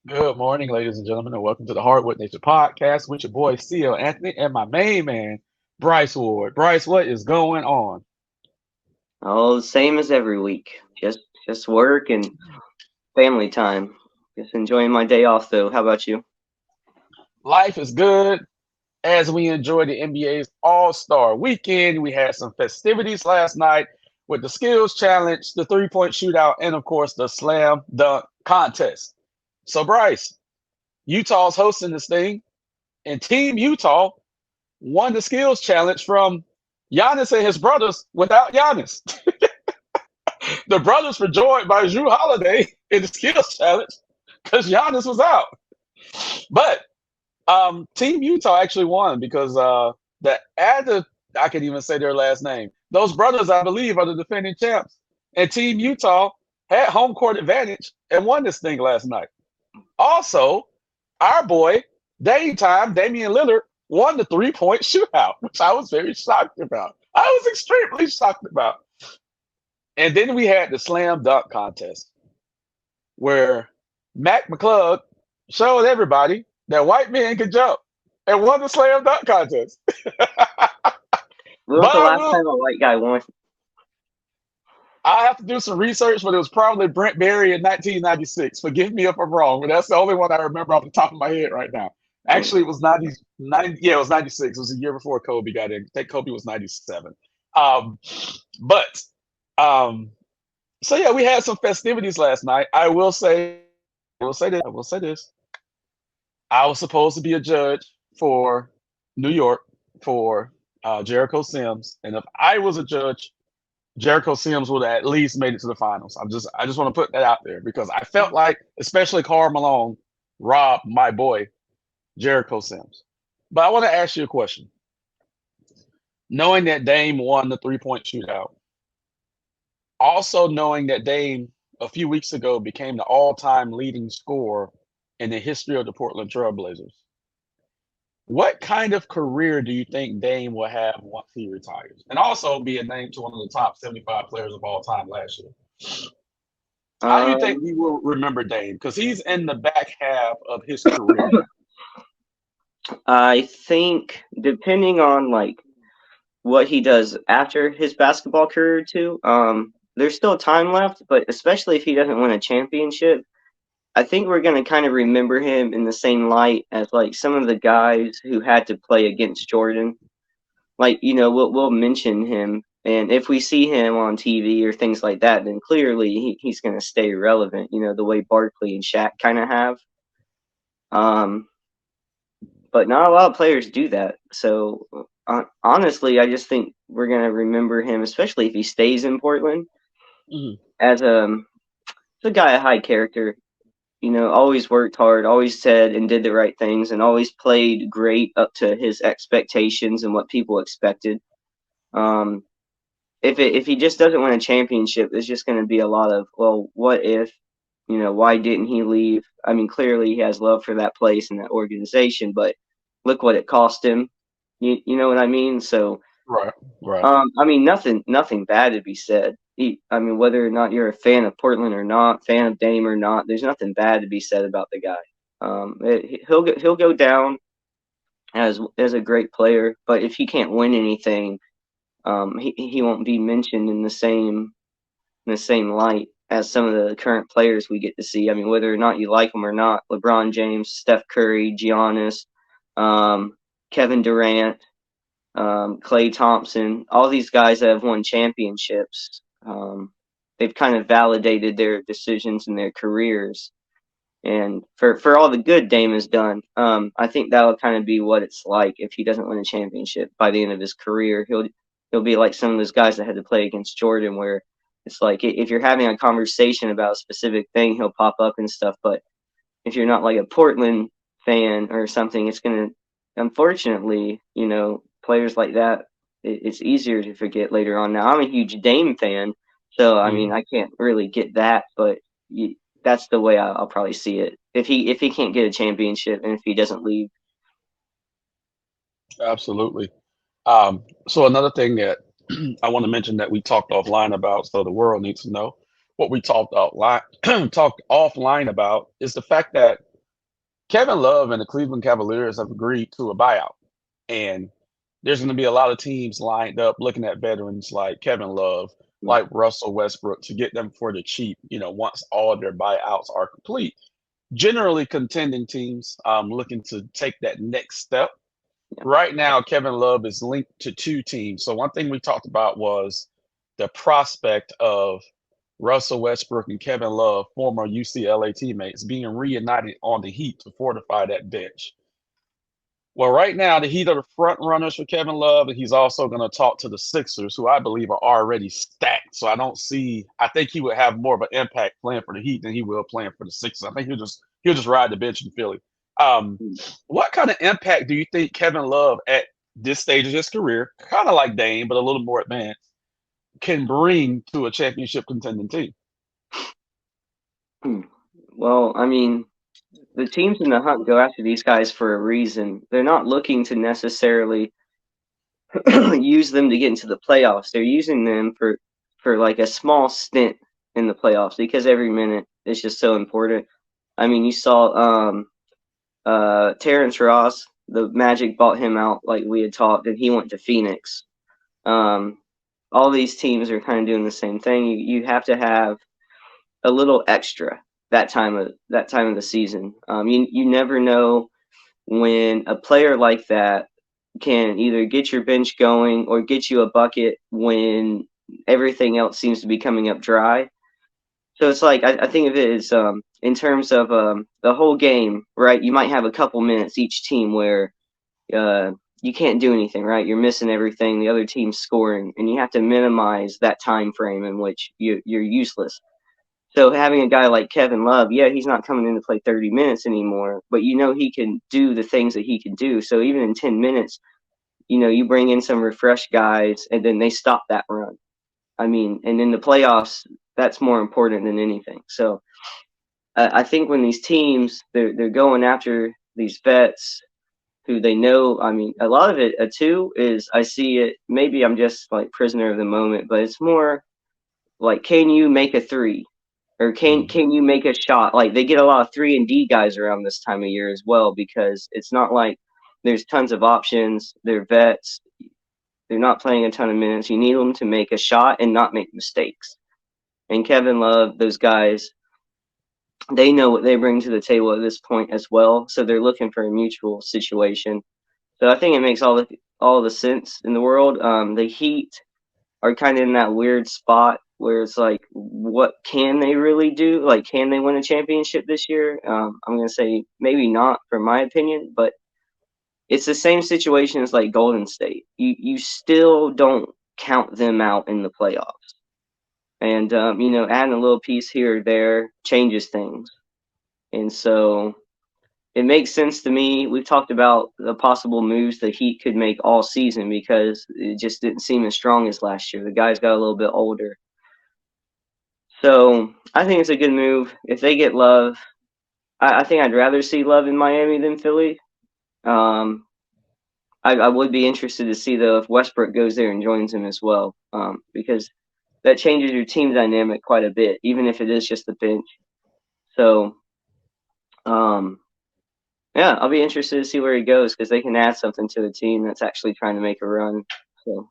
Good morning, ladies and gentlemen, and welcome to the Hardwood Nature Podcast with your boy CL Anthony and my main man, Bryce Ward. Bryce, what is going on? Oh, same as every week. Just work and family time. Just enjoying my day off though. How about you? Life is good as we enjoy the NBA's All-Star Weekend. We had some festivities last night with the skills challenge, the three-point shootout, and of course the slam dunk contest. So, Bryce, Utah's hosting this thing, and Team Utah won the skills challenge from Giannis and his brothers without Giannis. The brothers were joined by Drew Holiday in the skills challenge because Giannis was out. But Team Utah actually won because the other, I can even say their last name. Those brothers, I believe, are the defending champs. And Team Utah had home court advantage and won this thing last night. Also, our boy, Damian Lillard, won the three-point shootout, which I was very shocked about. I was extremely shocked about. And then we had the slam dunk contest where Mac McClung showed everybody that white men could jump and won the slam dunk contest. When was But the last time a white guy won? I have to do some research, but it was probably Brent Berry in 1996. Forgive me if I'm wrong, but that's the only one I remember off the top of my head right now. Actually, it was 90, yeah, it was 96. It was a year before Kobe got in. I think Kobe was 97. Um, but um, so yeah, we had some festivities last night. I will say this. I was supposed to be a judge for New York for Jericho Sims, and if I was a judge, Jericho Sims would have at least made it to the finals. I just want to put that out there because I felt like, especially Karl Malone, robbed my boy Jericho Sims. But I want to ask you a question. Knowing that Dame won the three-point shootout, also knowing that Dame a few weeks ago became the all-time leading scorer in the history of the Portland Trailblazers, what kind of career do you think Dame will have once he retires? And also being named to one of the top 75 players of all time last year. How do you think Um, we will remember Dame? Because he's in the back half of his career now. I think depending on like what he does after his basketball career too, there's still time left, but especially if he doesn't win a championship, I think we're gonna kind of remember him in the same light as like some of the guys who had to play against Jordan. Like we'll mention him, and if we see him on TV or things like that, then clearly he's going to stay relevant, the way Barkley and Shaq kind of have. um but not a lot of players do that, so honestly I just think we're going to remember him, especially if he stays in Portland, Mhm. as a guy of high character. Always worked hard, always said and did the right things, and always played great up to his expectations and what people expected. um if he just doesn't win a championship, there's just going to be a lot of, well, what if, why didn't he leave? I mean, clearly he has love for that place and that organization, but look what it cost him. You know what I mean? So, Right, right. I mean, nothing bad to be said. I mean, whether or not you're a fan of Portland or not, fan of Dame or not, there's nothing bad to be said about the guy. He'll go down as a great player, but if he can't win anything, he won't be mentioned in the same light as some of the current players we get to see. I mean, whether or not you like them or not, LeBron James, Steph Curry, Giannis, um, Kevin Durant, Klay Thompson, all these guys that have won championships, they've kind of validated their decisions and their careers. And for all the good Dame has done, I think that'll kind of be what it's like if he doesn't win a championship by the end of his career. He'll be like some of those guys that had to play against Jordan, where it's like if you're having a conversation about a specific thing, he'll pop up and stuff. But if you're not like a Portland fan or something, it's gonna, unfortunately, players like that, it's easier to forget later on. Now I'm a huge Dame fan, so I mean Mhm. I can't really get that, but that's the way I'll probably see it. If he can't get a championship and if he doesn't leave. Absolutely. So another thing that I want to mention that we talked offline about, so the world needs to know what we talked offline talked offline about is the fact that Kevin Love and the Cleveland Cavaliers have agreed to a buyout, and there's going to be a lot of teams lined up looking at veterans like Kevin Love, Mm, like Russell Westbrook, to get them for the cheap. Once all of their buyouts are complete, generally contending teams looking to take that next step. yeah. Right now, Kevin Love is linked to two teams. So one thing we talked about was the prospect of Russell Westbrook and Kevin Love, former UCLA teammates, being reunited on the Heat to fortify that bench. Well, right now, the Heat are the front runners for Kevin Love, and he's also going to talk to the Sixers, who I believe are already stacked. So I think he would have more of an impact playing for the Heat than he will playing for the Sixers. I think he'll just ride the bench in Philly. Um, Mm. what kind of impact do you think Kevin Love at this stage of his career, kind of like Dame, but a little more advanced, can bring to a championship contending team? Mm. Well, I mean, the teams in the hunt go after these guys for a reason. They're not looking to necessarily use them to get into the playoffs. They're using them for like a small stint in the playoffs because every minute is just so important. I mean, you saw Terrence Ross, the Magic bought him out like we had talked, and he went to Phoenix. Um, all these teams are kind of doing the same thing. You have to have a little extra that time of the season. You never know when a player like that can either get your bench going or get you a bucket when everything else seems to be coming up dry. So it's like I think of it as in terms of the whole game, right? You might have a couple minutes each team where uh, you can't do anything, right? You're missing everything. The other team's scoring, and you have to minimize that time frame in which you're useless. So having a guy like Kevin Love, yeah, he's not coming in to play 30 minutes anymore, but he can do the things that he can do. So even in 10 minutes, you bring in some refreshed guys, and then they stop that run. I mean, and in the playoffs, that's more important than anything. So I think when these teams they're going after these vets who they know. I mean, a lot of it too is I see it. Maybe I'm just like prisoner of the moment, but it's more like, can you make a three? Or Mhm. can you make a shot? Like they get a lot of 3-and-D guys around this time of year as well because it's not like there's tons of options. They're vets. They're not playing a ton of minutes. You need them to make a shot and not make mistakes. And Kevin Love, those guys, they know what they bring to the table at this point as well. So they're looking for a mutual situation. So I think it makes all the sense in the world. The Heat are kind of in that weird spot where it's like, what can they really do? Like, can they win a championship this year? I'm gonna say maybe not, for my opinion, but it's the same situation as like Golden State. You still don't count them out in the playoffs, and adding a little piece here or there changes things, and so it makes sense to me. We've talked about the possible moves the Heat could make all season because it just didn't seem as strong as last year. The guys got a little bit older. So I think it's a good move. If they get Love, I think I'd rather see Love in Miami than Philly. Um, I would be interested to see, though, if Westbrook goes there and joins him as well, because that changes your team dynamic quite a bit, even if it is just the bench. So, um, yeah, I'll be interested to see where he goes because they can add something to the team that's actually trying to make a run. So,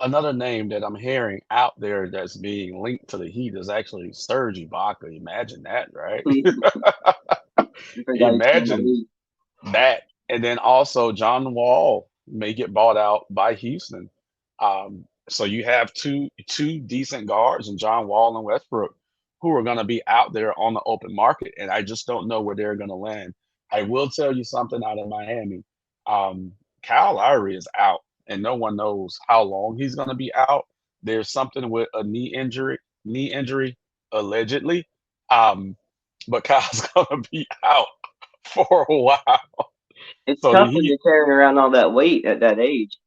Another name that I'm hearing out there that's being linked to the Heat is actually Serge Ibaka. Imagine that, right? I forgot he's still in the Imagine league. that. And then also John Wall may get bought out by Houston. So you have two decent guards in John Wall and Westbrook who are going to be out there on the open market, and I just don't know where they're going to land. I will tell you something out of Miami. Um, Kyle Lowry is out, and no one knows how long he's going to be out. There's something with a knee injury allegedly, um, but Kyle's going to be out for a while. It's So the tough when Heat, you're carrying around all that weight at that age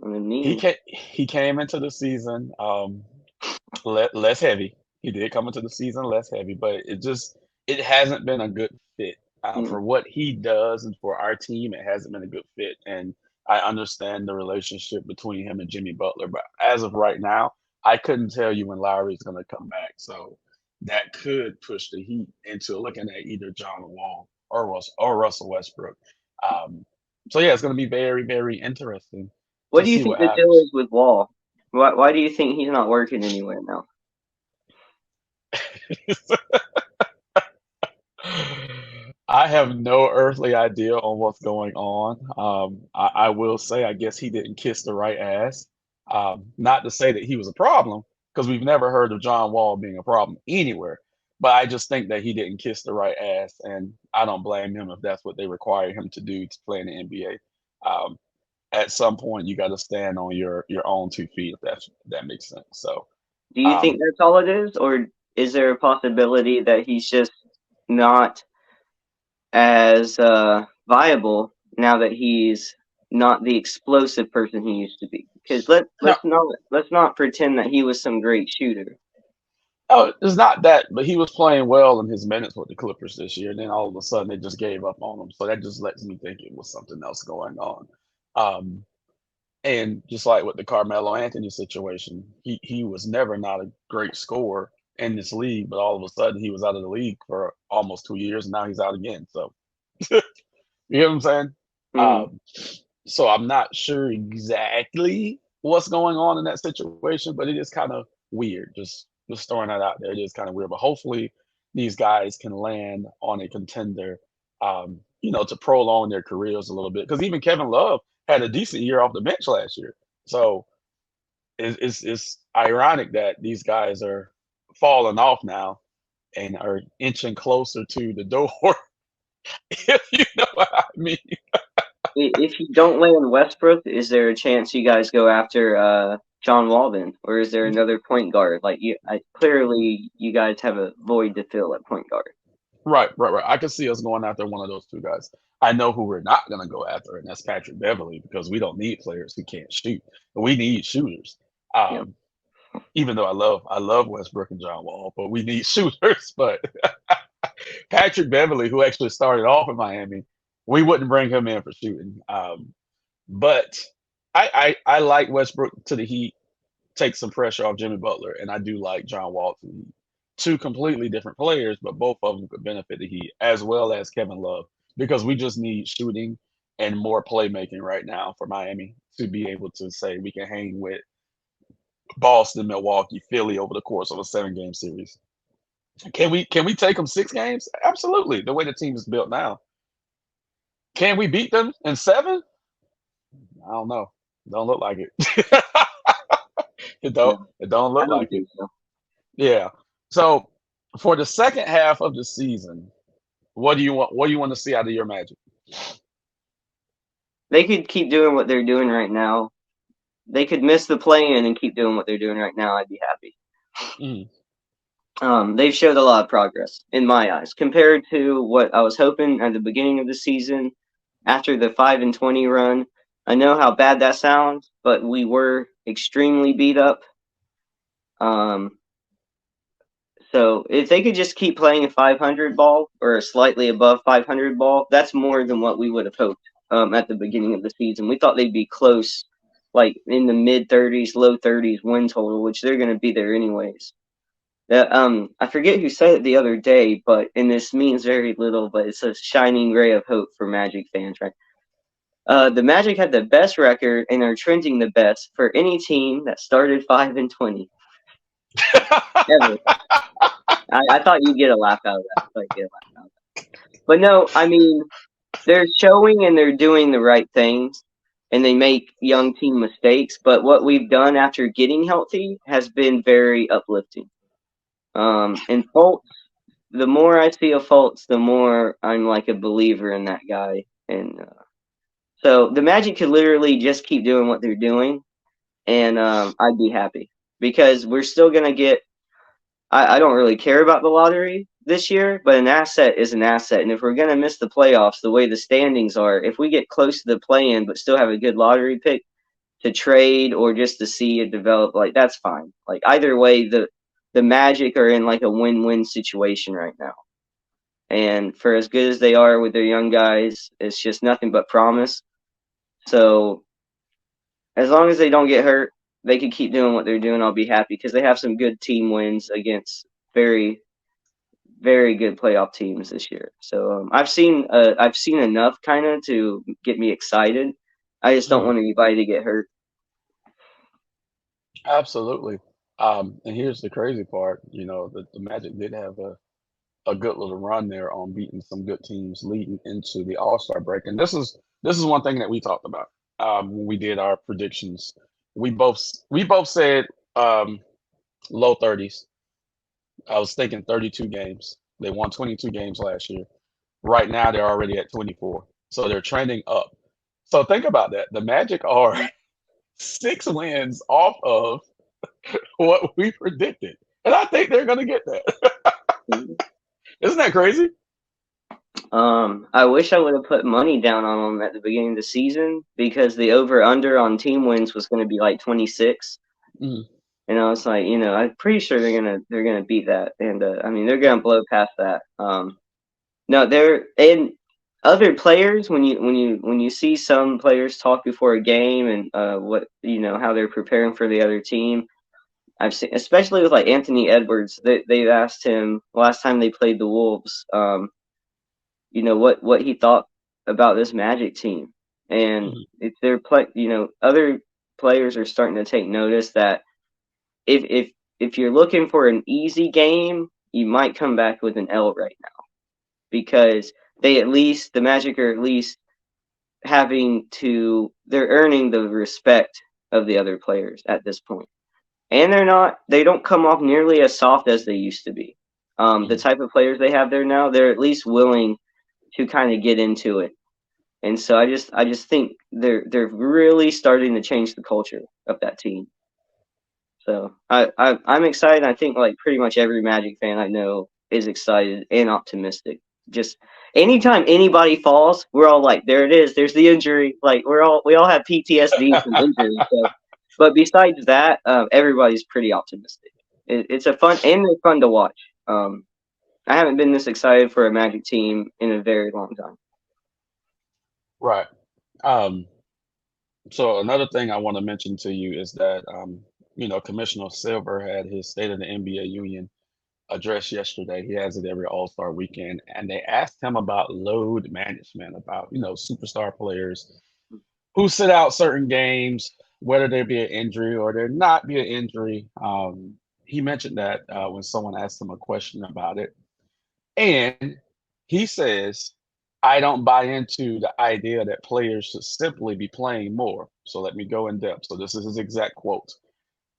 on the knee. he came into the season less heavy. He did come into the season less heavy, but it hasn't been a good fit Mm. for what he does and for our team. It hasn't been a good fit, and I understand the relationship between him and Jimmy Butler, but as of right now, I couldn't tell you when Lowry's going to come back. So that could push the Heat into looking at either John Wall. or Russell Westbrook. Um, so yeah, it's going to be very, very interesting What to do you see think what the deal happens. is with Wall? Why do you think he's not working anywhere now? I have no earthly idea on what's going on. I will say, I guess he didn't kiss the right ass. Not to say that he was a problem, because we've never heard of John Wall being a problem anywhere. But I just think that he didn't kiss the right ass, and I don't blame him if that's what they require him to do to play in the NBA. At some point, you got to stand on your own 2 feet, if that makes sense. So, Do you think um, that's all it is, or is there a possibility that he's just not as viable now that he's not the explosive person he used to be? Because no, let's not pretend that he was some great shooter. oh, it's not that, but he was playing well in his minutes with the Clippers this year. And then all of a sudden, they just gave up on him. So that just lets me think it was something else going on. Um, and just like with the Carmelo Anthony situation, he was never not a great scorer in this league, but all of a sudden he was out of the league for almost 2 years, and now he's out again. So you know what I'm saying? Hmm. Um, so I'm not sure exactly what's going on in that situation, but it is kind of weird. Just throwing that out there. It is kind of weird. But hopefully these guys can land on a contender, to prolong their careers a little bit. Because even Kevin Love had a decent year off the bench last year. So it's ironic that these guys are falling off now and are inching closer to the door. If you know what I mean. If you don't land Westbrook, is there a chance you guys go after John Wall then, or is there another point guard? Clearly you guys have a void to fill at point guard. Right. I can see us going after one of those two guys. I know who we're not going to go after, and that's Patrick Beverly, because we don't need players who can't shoot. We need shooters. Yeah. Um, Even though I love Westbrook and John Wall, but we need shooters. But Patrick Beverly, who actually started off in Miami, we wouldn't bring him in for shooting. But I like Westbrook to the Heat, take some pressure off Jimmy Butler, and I do like John Wall to the Heat. Two completely different players, but both of them could benefit the Heat, as well as Kevin Love, because we just need shooting and more playmaking right now for Miami to be able to say we can hang with Boston, Milwaukee, Philly over the course of a 7 game series. Can we take them 6 games? Absolutely. The way the team is built now, can we beat them in 7? I don't know. Don't look like it. it don't. No, It don't I look don't like it. think so. Yeah. So for the second half of the season, what do you want? What do you want to see out of your Magic? They could keep doing what they're doing right now. They could miss the play-in and keep doing what they're doing right now. I'd be happy. Mm. They've showed a lot of progress in my eyes compared to what I was hoping at the beginning of the season. After the 5-20 run, I know how bad that sounds, but we were extremely beat up. Um, so if they could just keep playing a 500 ball or a slightly above 500 ball, that's more than what we would have hoped at the beginning of the season. We thought they'd be close, like in the mid 30s, low 30s win total, which they're going to be there anyways. I forget who said it the other day, but and this means very little, but it's a shining ray of hope for Magic fans, right? The Magic had the best record and are trending the best for any team that started 5-20 ever. I thought you'd get a laugh out of that. I thought you'd get a laugh out of that. But no, I mean they're showing and they're doing the right things, and they make young team mistakes. But what we've done after getting healthy has been very uplifting. And Fultz, the more I see of Fultz, the more I'm like a believer in that guy. And so the Magic could literally just keep doing what they're doing, and I'd be happy because we're still gonna get. I don't really care about the lottery this year, but an asset is an asset, and if we're gonna miss the playoffs, the way the standings are, if we get close to the play-in but still have a good lottery pick to trade or just to see it develop, like that's fine. Like either way, the Magic are in like a win-win situation right now. And for as good as they are with their young guys, it's just nothing but promise. So as long as they don't get hurt, they can keep doing what they're doing. I'll be happy because they have some good team wins against very very good playoff teams this year. So I've seen enough kind of to get me excited. I just don't Mhm. want anybody to get hurt. Absolutely. And here's the crazy part, the Magic did have a good little run there on beating some good teams leading into the All-Star break. And this is one thing that we talked about when we did our predictions. We both said um, low 30s. I was thinking 32 games. They won 22 games last year. Right now they're already at 24. So they're trending up. So think about that. The Magic are 6 wins off of what we predicted. And I think they're going to get that. Isn't that crazy? I wish I would have put money down on them at the beginning of the season because the over under on team wins was going to be like 26. Mhm. And I was like, I'm pretty sure they're gonna beat that, and I mean they're gonna blow past that. No, they're and other players when you see some players talk before a game and what how they're preparing for the other team. I've seen, especially with like Anthony Edwards, they've asked him last time they played the Wolves, what he thought about this Magic team, and Mhm. if they're other players are starting to take notice that if you're looking for an easy game, you might come back with an L right now because the Magic are at least they're earning the respect of the other players at this point. And they don't come off nearly as soft as they used to be. The Mhm. type of players they have there now, they're at least willing to kind of get into it. And so I just think they're really starting to change the culture of that team. So I'm excited. I think like pretty much every Magic fan I know is excited and optimistic. Just anytime anybody falls, we're all like, there it is. There's the injury. Like we all have PTSD from injuries. So, but besides that, everybody's pretty optimistic. It's a fun and they're fun to watch. I haven't been this excited for a Magic team in a very long time. Right. Um, so another thing I want to mention to you is that Commissioner Silver had his State of the NBA Union address yesterday. He has it every All-Star weekend, and they asked him about load management, about superstar players who sit out certain games, whether there be an injury or there not be an injury. He mentioned that when someone asked him a question about it, and he says, "I don't buy into the idea that players should simply be playing more." So let me go in depth. So this is his exact quote.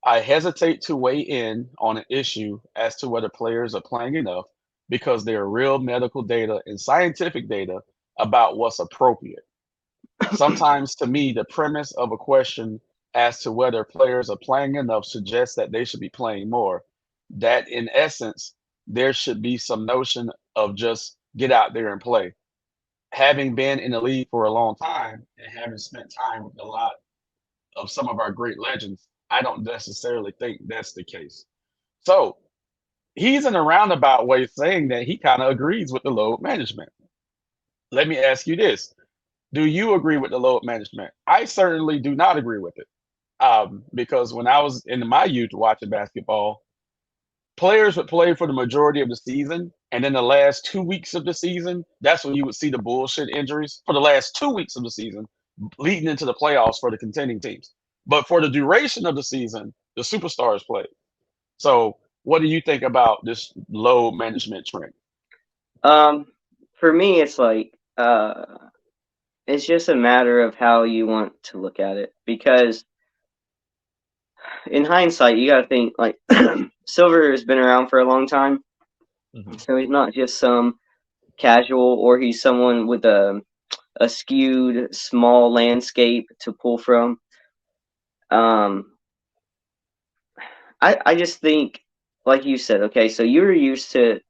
I hesitate to weigh in on an issue as to whether players are playing enough because there are real medical data and scientific data about what's appropriate. Sometimes, to me, the premise of a question as to whether players are playing enough suggests that they should be playing more. That, in essence, there should be some notion of just get out there and play. Having been in the league for a long time and having spent time with a lot of some of our great legends, I don't necessarily think that's the case. So he's in a roundabout way saying that he kind of agrees with the load management. Let me ask you this. Do you agree with the load management? I certainly do not agree with it. Because when I was in my youth watching basketball, players would play for the majority of the season. And then the last 2 weeks of the season, that's when you would see the bullshit injuries for the last 2 weeks of the season, leading into the playoffs for the contending teams. But for the duration of the season, the superstars played. So, what do you think about this load management trend? Um, for me, it's just a matter of how you want to look at it because in hindsight, you got to think like Silver has been around for a long time, Mhm. so he's not just some casual or he's someone with a skewed small landscape to pull from. Um, I just think, like you said, okay, so you were used to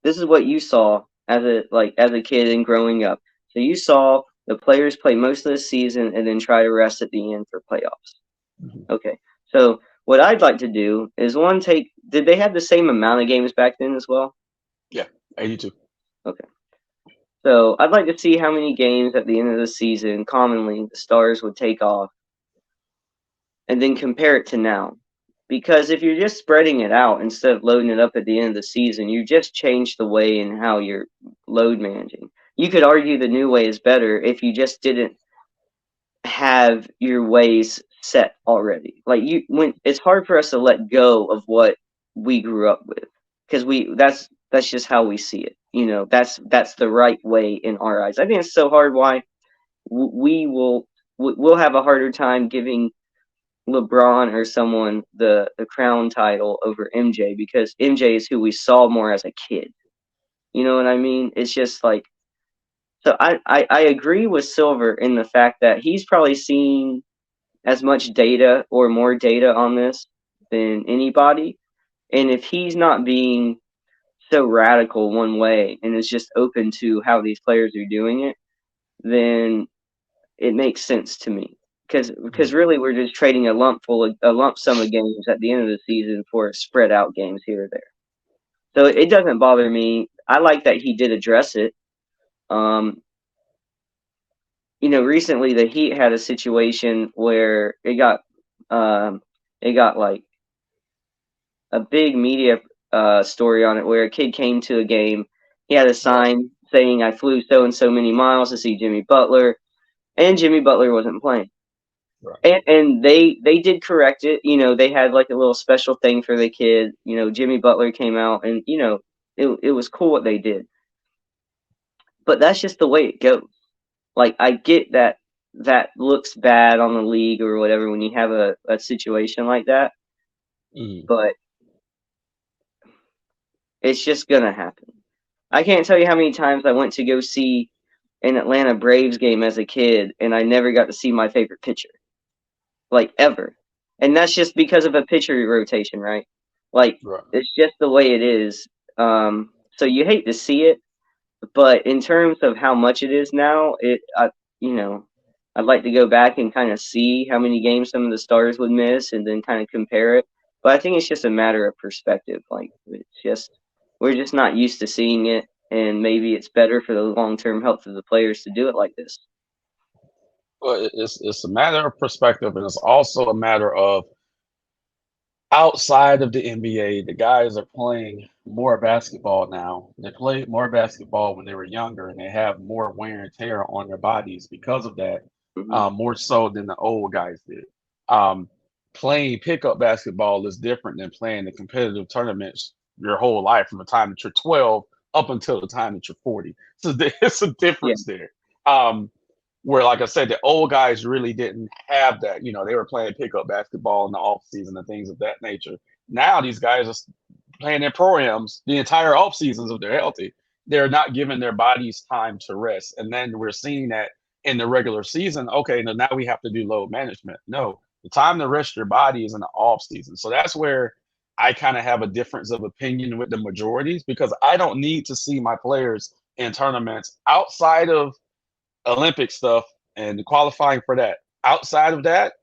this is what you saw as a kid and growing up. So you saw the players play most of the season and then try to rest at the end for playoffs. Mhm. Okay. So what I'd like to do is did they have the same amount of games back then as well? Yeah, 82. Okay. So I'd like to see how many games at the end of the season commonly the Stars would take off and then compare it to now. because if you're just spreading it out instead of loading it up at the end of the season, you just change the way in how you're load managing. You could argue the new way is better if you just didn't have your ways set already. Like when it's hard for us to let go of what we grew up with because that's just how we see it. That's the right way in our eyes. I think it's so hard why we'll have a harder time giving LeBron or someone the crown title over MJ because MJ is who we saw more as a kid. You know what I mean? It's just like so I agree with Silver in the fact that he's probably seen as much data or more data on this than anybody. And if he's not being so radical one way and is just open to how these players are doing it, then it makes sense to me. Because really we're just trading a lump sum of games at the end of the season for spread out games here or there. So it doesn't bother me. I like that he did address it. Um, recently the Heat had a situation where it got like a big media story on it where a kid came to a game. He had a Right. sign saying, "I flew so and so many miles to see Jimmy Butler," and Jimmy Butler wasn't playing. Right. And they did correct it. They had like a little special thing for the kid. Jimmy Butler came out, and it was cool what they did. But that's just the way it goes. Like I get that looks bad on the league or whatever when you have a situation like that, Mhm. but it's just gonna happen. I can't tell you how many times I went to go see an Atlanta Braves game as a kid and I never got to see my favorite pitcher. Like ever. And that's just because of a pitcher rotation, right? Like Right. it's just the way it is. So you hate to see it, but in terms of how much it is now, you know, I'd like to go back and kind of see how many games some of the stars would miss and then kind of compare it. But I think it's just a matter of perspective. Like it's just we're just not used to seeing it, and maybe it's better for the long term health of the players to do it like this. Well, it's a matter of perspective, and it's also a matter of outside of the NBA, the guys are playing more basketball now. They played more basketball when they were younger, and they have more wear and tear on their bodies because of that, Hmm. more so than the old guys did. Um, Playing pickup basketball is different than playing the competitive tournaments your whole life from the time that you're 12 up until the time that you're 40. So it's a Yeah. difference there. Um, where, like I said, the old guys really didn't have that. They were playing pickup basketball in the off season and things of that nature. Now these guys are playing their programs the entire off seasons if they're healthy. They're not giving their bodies time to rest, and then we're seeing that in the regular season. Okay, now we have to do load management. No, the time to rest your body is in the off season. So that's where I kind of have a difference of opinion with the majorities because I don't need to see my players in tournaments outside of Olympic stuff and qualifying for that. Outside of that,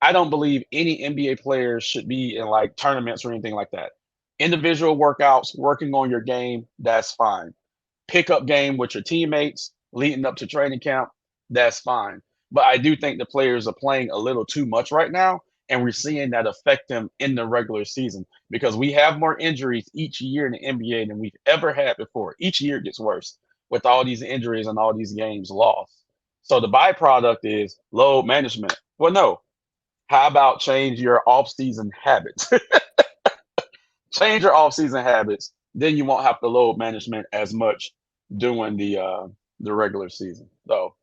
I don't believe any NBA players should be in like tournaments or anything like that. Individual workouts, working on your game, that's fine. Pickup game with your teammates leading up to training camp, that's fine. But I do think the players are playing a little too much right now, and we're seeing that affect them in the regular season because we have more injuries each year in the NBA than we've ever had before. Each year it gets worse with all these injuries and all these games lost. So the byproduct is load management. Well, no. How about change your off-season habits? Change your off-season habits, then you won't have to load management as much during the regular season. So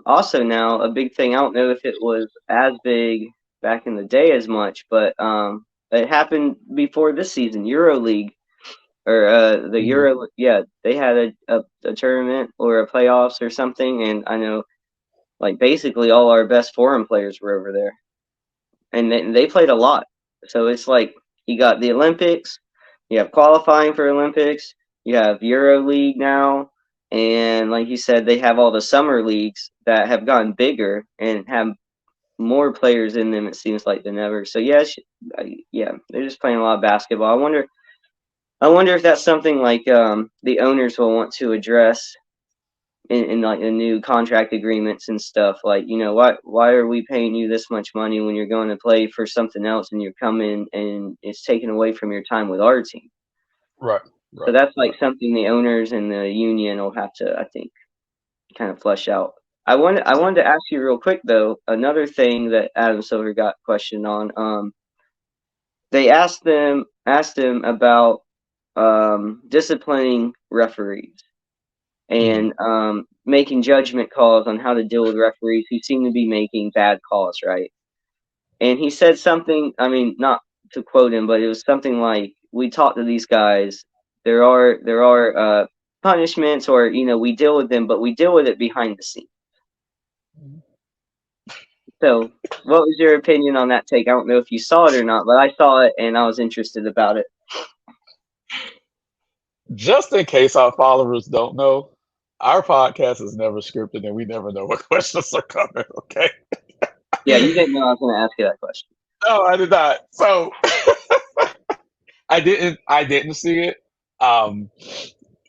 Also now a big thing. I don't know if it was as big back in the day as much, but it happened before this season. EuroLeague or the mhm. Euro, yeah, they had a tournament or a playoffs or something, and I know like basically all our best foreign players were over there, and they played a lot. So it's like you got the Olympics, you have qualifying for Olympics, you have Euro League now, and like you said, they have all the summer leagues that have gotten bigger and have more players in them. It seems like than ever. So yeah, yeah, they're just playing a lot of basketball. I wonder if that's something like the owners will want to address in like the new contract agreements and stuff. Like, why are we paying you this much money when you're going to play for something else and you're coming and it's taken away from your time with our team? Right, So right, that's right. like something the owners and the union will have to, I think, kind of flesh out. I wanted to ask you real quick though. Another thing that Adam Silver got questioned on. They asked him about disciplining referees Mhm. and making judgment calls on how to deal with referees who seem to be making bad calls, right? And he said something. I mean, not to quote him, but it was something like, "We talk to these guys. There are punishments, or we deal with them, but we deal with it behind the scenes." So, what was your opinion on that take? I don't know if you saw it or not, but I saw it and I was interested about it. Just in case our followers don't know, our podcast is never scripted and we never know what questions are coming, okay? Yeah, you didn't know I was going to ask you that question. No, I did not. So I didn't see it. Um,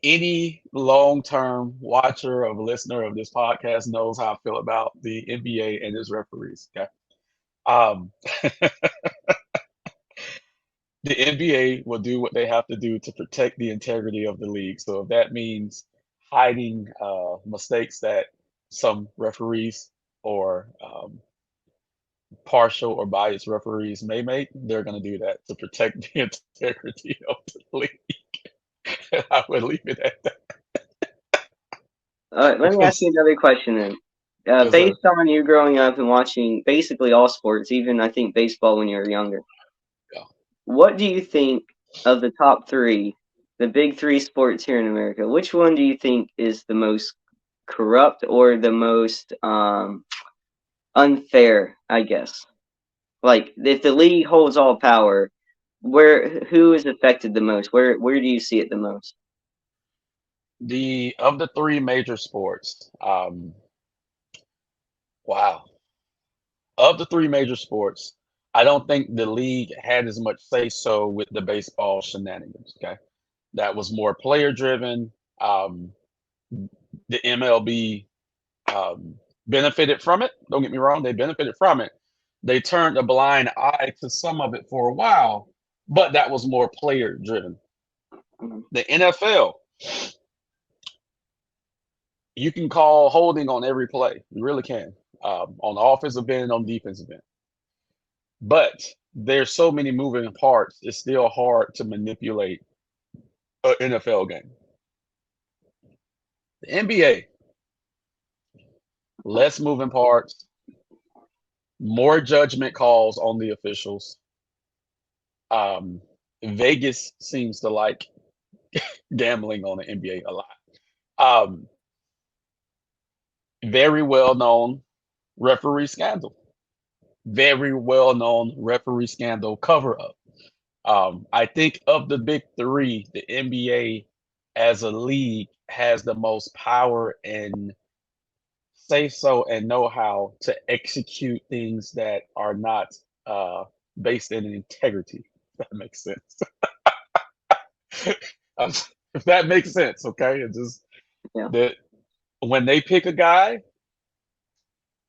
any long-term watcher or listener of this podcast knows how I feel about the NBA and its referees. Okay. Um, the NBA will do what they have to do to protect the integrity of the league. So if that means hiding mistakes that some referees or partial or biased referees may make, they're going to do that to protect the integrity of the league. And I would leave it at that All right, let me ask because, you another question then. yes, sir. Based on you growing up and watching basically all sports, even I think baseball when you were younger, Yeah. what do you think of the top three, the big three sports here in America? Which one do you think is the most corrupt or the most unfair, I guess? Like, if the league holds all power, who is affected the most? Where do you see it the most? The of the three major sports, wow. Of the three major sports, I don't think the league had as much say so with the baseball shenanigans. Okay. That was more player driven. Um, the MLB benefited from it. Don't get me wrong, they benefited from it. They turned a blind eye to some of it for a while, but that was more player driven. Mhm. The NFL, you can call holding on every play. You really can. On the offensive end, on the defensive end. But there's so many moving parts, it's still hard to manipulate an NFL game. The NBA, less moving parts, more judgment calls on the officials. Um, Vegas seems to like gambling on the NBA a lot. Um, Very well known referee scandal. Very well known referee scandal cover up. I think of the big three, the NBA as a league has the most power and say so and know how to execute things that are not uh, based in integrity. If that makes sense. Um, if that makes sense, okay? It just Yeah. that when they pick a guy,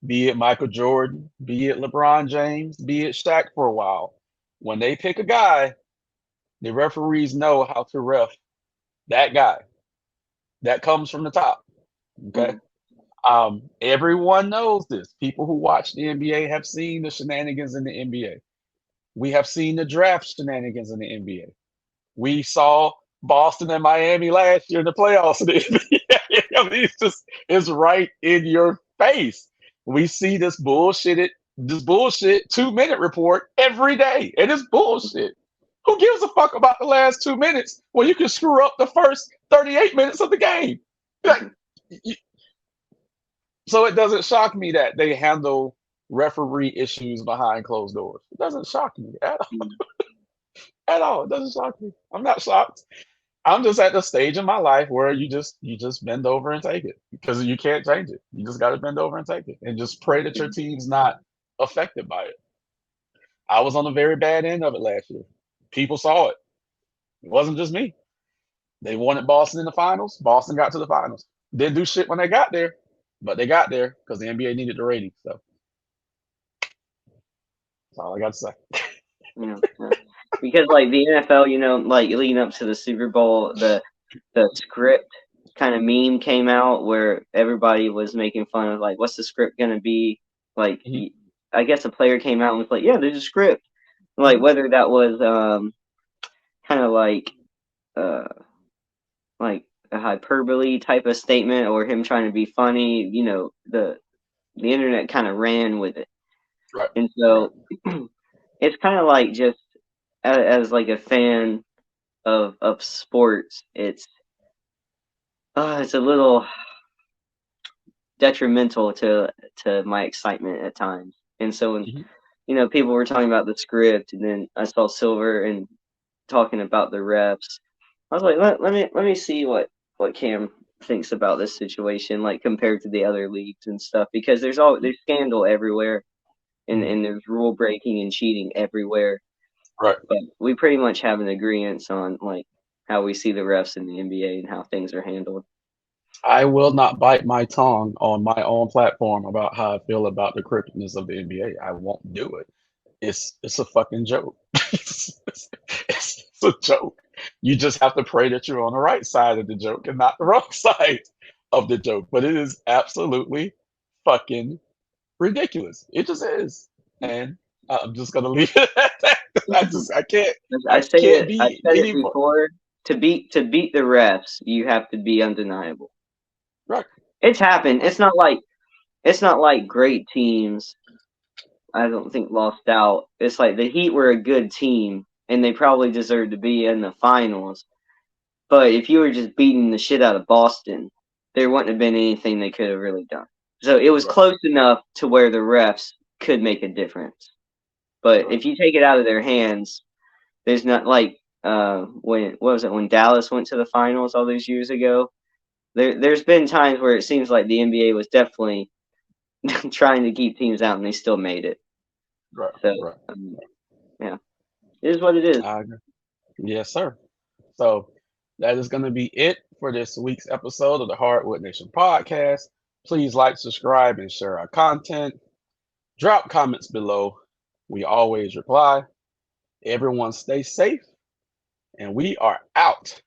be it Michael Jordan, be it LeBron James, be it Shaq for a while, when they pick a guy, the referees know how to ref that guy. That comes from the top. Okay. Mhm. Everyone knows this. People who watch the NBA have seen the shenanigans in the NBA. We have seen the draft shenanigans in the NBA. We saw Boston and Miami last year in the playoffs in the NBA. I mean, it's right in your face. We see this bullshit 2 minute report every day, and it's bullshit. Who gives a fuck about the last 2 minutes when you can screw up the first 38 minutes of the game? Like, Mhm. so it doesn't shock me that they handle referee issues behind closed doors. It doesn't shock me at all. Mhm. At all. It doesn't shock me. I'm not shocked. I'm just at the stage in my life where you just bend over and take it because you can't change it. You just got to bend over and take it and just pray that your team's not affected by it. I was on the very bad end of it last year. People saw it. It wasn't just me. They wanted Boston in the finals. Boston got to the finals. Didn't do shit when they got there, but they got there because the NBA needed the ratings. So that's all I got to say. Yeah. Because like the NFL, like leading up to the Super Bowl, the script kind of meme came out where everybody was making fun of like, what's the script gonna be? Like, Mhm, I guess a player came out and was like, yeah, there's a script. Like mhm. whether that was kind of uh like a hyperbole type of statement or him trying to be funny, the internet kind of ran with it, Right, and right. so it's kind of like just as like a fan of sports, it's a little detrimental to my excitement at times. And so when Mhm. people were talking about the script, and then I saw Silver and talking about the refs, I was like, let me see what Cam thinks about this situation, like compared to the other leagues and stuff, because there's scandal everywhere, and Mhm. there's rule breaking and cheating everywhere. Right. But we pretty much have an agreement on like how we see the refs in the NBA and how things are handled. I will not bite my tongue on my own platform about how I feel about the crookedness of the NBA. I won't do it. It's a fucking joke. It's a joke. You just have to pray that you're on the right side of the joke and not the wrong side of the joke. But it is absolutely fucking ridiculous. It just is. And I'm just gonna leave it at that. I I say can't it. I be said it any more before. To beat the refs, you have to be undeniable. right. It's happened. It's not like great teams. I don't think lost out. It's like the Heat were a good team, and they probably deserved to be in the finals. But if you were just beating the shit out of Boston, there wouldn't have been anything they could have really done. So it was Right. close enough to where the refs could make a difference. But Right. if you take it out of their hands, there's not like when what was it when Dallas went to the finals all those years ago. There's been times where it seems like the NBA was definitely trying to keep teams out, and they still made it. Right. So Right. um, yeah, it is what it is. I agree. Yes, sir. So that is going to be it for this week's episode of the Hardwood Nation podcast. Please like, subscribe, and share our content. Drop comments below. We always reply. Everyone stay safe, and we are out.